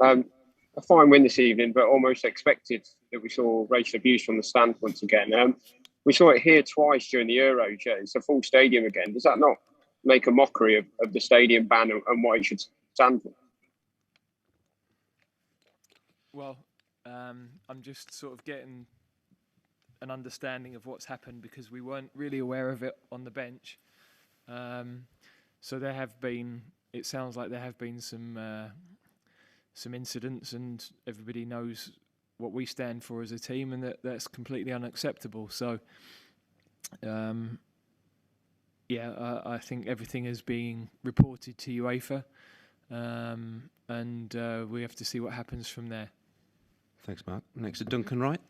A fine win this evening, but almost expected that we saw racial abuse from the stand once again. We saw it here twice during the Euros. Yeah, it's a full stadium again. Does that not make a mockery of the stadium ban and what it should stand for? Well, I'm just sort of getting an understanding of what's happened because we weren't really aware of it on the bench. So there have been, it sounds like there have been some incidents, and everybody knows what we stand for as a team, and that's completely unacceptable. So, I think everything is being reported to UEFA, and we have to see what happens from there. Thanks, Mark. Next to Duncan Wright.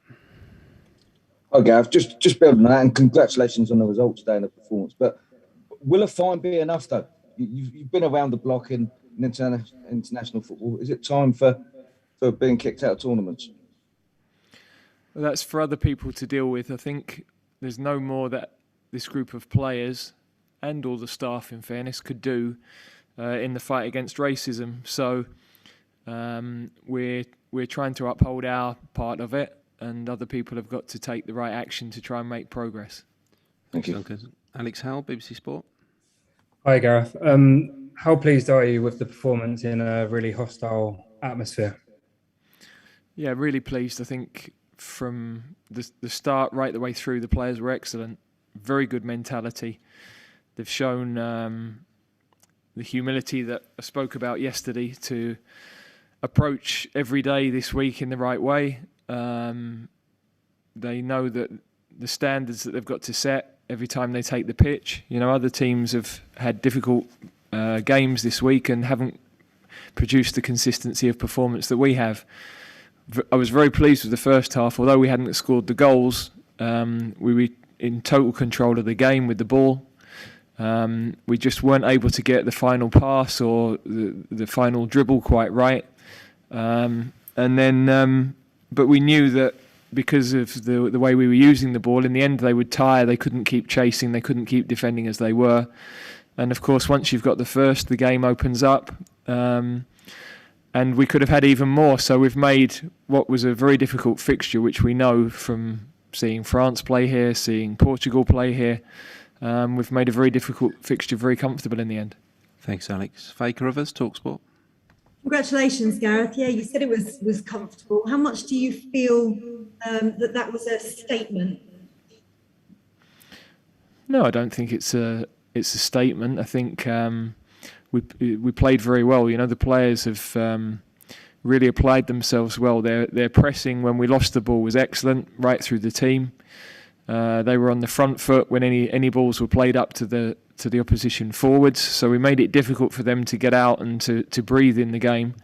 Hi, Gav. Just building on that, and congratulations on the results today and the performance. But will a fine be enough, though? You've been around the block in international football. Is it time for being kicked out of tournaments? Well, that's for other people to deal with. I think there's no more that this group of players and all the staff, in fairness, could do in the fight against racism. So we're trying to uphold our part of it, and other people have got to take the right action to try and make progress. Thank you. Duncan. Alex Howell, BBC Sport. Hi, Gareth. How pleased are you with the performance in a really hostile atmosphere? Yeah, really pleased. I think from the start right the way through, the players were excellent. Very good mentality. They've shown the humility that I spoke about yesterday to approach every day this week in the right way. They know that the standards that they've got to set every time they take the pitch. You know, other teams have had difficult games this week and haven't produced the consistency of performance that we have. I was very pleased with the first half. Although we hadn't scored the goals, we were in total control of the game with the ball. We just weren't able to get the final pass or the final dribble quite right. But we knew that because of the way we were using the ball, in the end they would tire. They couldn't keep chasing. They couldn't keep defending as they were. And of course, once you've got the first, the game opens up. And we could have had even more. So we've made what was a very difficult fixture, which we know from seeing France play here, seeing Portugal play here. We've made a very difficult fixture very comfortable in the end. Thanks, Alex. Faye Carruthers, TalkSport. Congratulations, Gareth. Yeah, you said it was comfortable. How much do you feel that was a statement? No, I don't think it's a statement. I think we played very well. You know, the players have really applied themselves well. Their pressing when we lost the ball was excellent right through the team. They were on the front foot when any balls were played up to the opposition forwards. So we made it difficult for them to get out and to breathe in the game.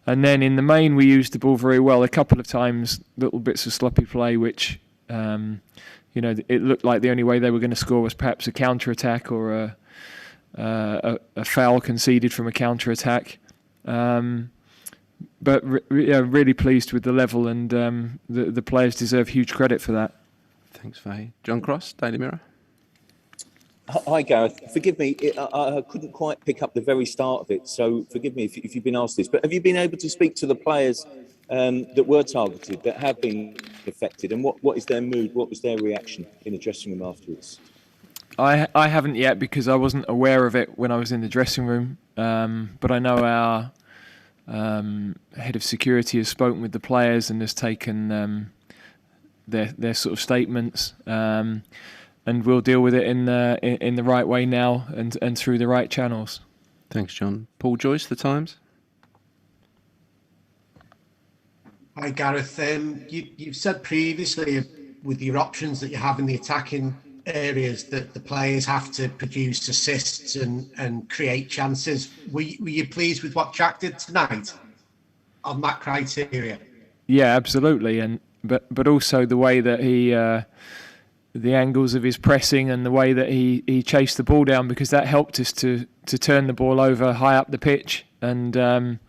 And then in the main, we used the ball very well. A couple of times, little bits of sloppy play, which it looked like the only way they were going to score was perhaps a counter-attack or a foul conceded from a counter-attack. But really pleased with the level, and the players deserve huge credit for that. Thanks, Faye. John Cross, Daily Mirror. Hi, Gareth. Forgive me, I couldn't quite pick up the very start of it, so forgive me if you've been asked this, but have you been able to speak to the players that were targeted, that have been affected, and what is their mood, what was their reaction in the dressing room afterwards? I haven't yet, because I wasn't aware of it when I was in the dressing room, but I know our head of security has spoken with the players and has taken their sort of statements, and we'll deal with it in the right way now and through the right channels. Thanks, John. Paul Joyce, The Times. Hi, Gareth. You've said previously with your options that you have in the attacking areas that the players have to produce assists and create chances. Were you pleased with what Jack did tonight on that criteria? Yeah, absolutely. But also the way that he, the angles of his pressing and the way that he chased the ball down, because that helped us to turn the ball over high up the pitch. And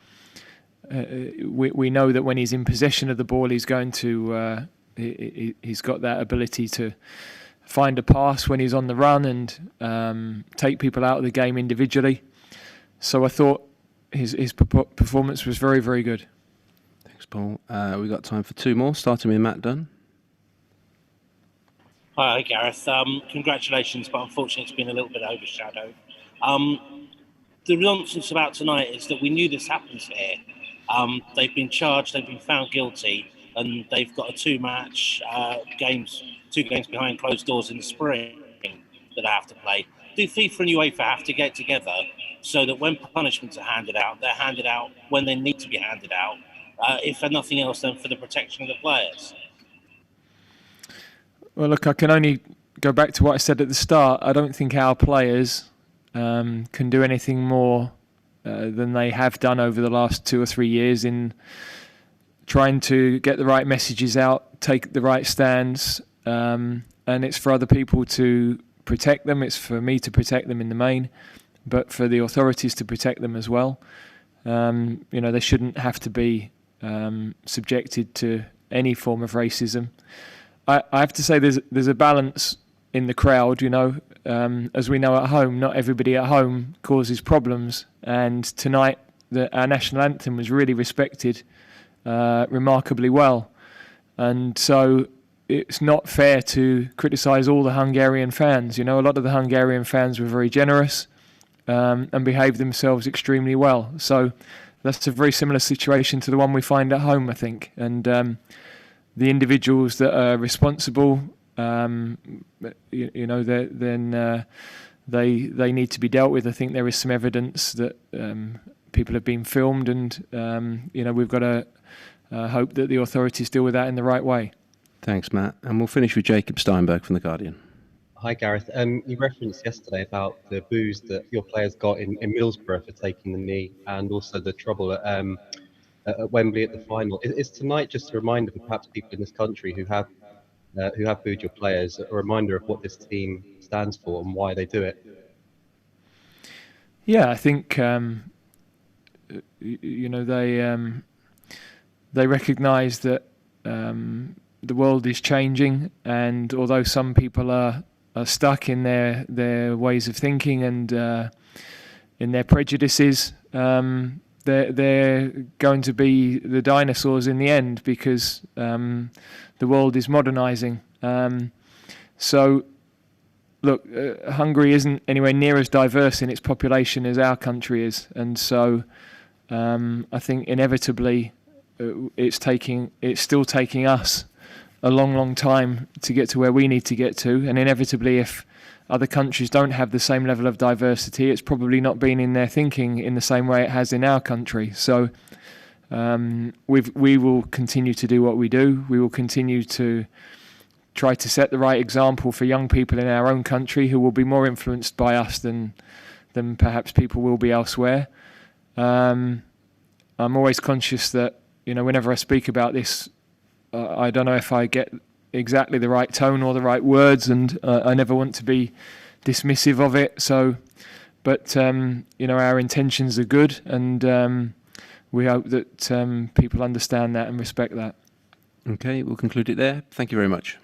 we know that when he's in possession of the ball, he's going to he's got that ability to find a pass when he's on the run and take people out of the game individually. So I thought his performance was very, very good. Thanks, Paul. We've got time for two more, starting with Matt Dunn. Hi, Gareth. Congratulations, but unfortunately it's been a little bit overshadowed. The nonsense about tonight is that we knew this happens here. They've been charged, they've been found guilty, and they've got a two games behind closed doors in the spring that they have to play. Do FIFA and UEFA have to get together so that when punishments are handed out, they're handed out when they need to be handed out, if for nothing else than for the protection of the players? Well, look, I can only go back to what I said at the start. I don't think our players can do anything more than they have done over the last 2 or 3 years in trying to get the right messages out, take the right stands, and it's for other people to protect them. It's for me to protect them in the main, but for the authorities to protect them as well. They shouldn't have to be subjected to any form of racism. I have to say there's a balance in the crowd, as we know at home, not everybody at home causes problems. And tonight, our national anthem was really respected remarkably well. And so it's not fair to criticise all the Hungarian fans. A lot of the Hungarian fans were very generous and behaved themselves extremely well. So that's a very similar situation to the one we find at home, I think. And the individuals that are responsible, they need to be dealt with. I think there is some evidence that people have been filmed, and we've got to hope that the authorities deal with that in the right way. Thanks, Matt. And we'll finish with Jacob Steinberg from The Guardian. Hi, Gareth. You referenced yesterday about the boos that your players got in Middlesbrough for taking the knee, and also the trouble at Wembley at the final. Is tonight just a reminder for perhaps people in this country who have booed your players, a reminder of what this team stands for and why they do it? Yeah, I think they recognise that the world is changing, and although some people are stuck in their ways of thinking and in their prejudices, they're going to be the dinosaurs in the end, because the world is modernising. So, look, Hungary isn't anywhere near as diverse in its population as our country is, and so I think inevitably it's still taking us a long time to get to where we need to get to, and inevitably if other countries don't have the same level of diversity, it's probably not been in their thinking in the same way it has in our country. So we will continue to do what we do. We will continue to try to set the right example for young people in our own country who will be more influenced by us than perhaps people will be elsewhere. I'm always conscious that, whenever I speak about this, I don't know if I get exactly the right tone or the right words, and I never want to be dismissive of it. So, but our intentions are good, and we hope that people understand that and respect that. Okay, we'll conclude it there. Thank you very much.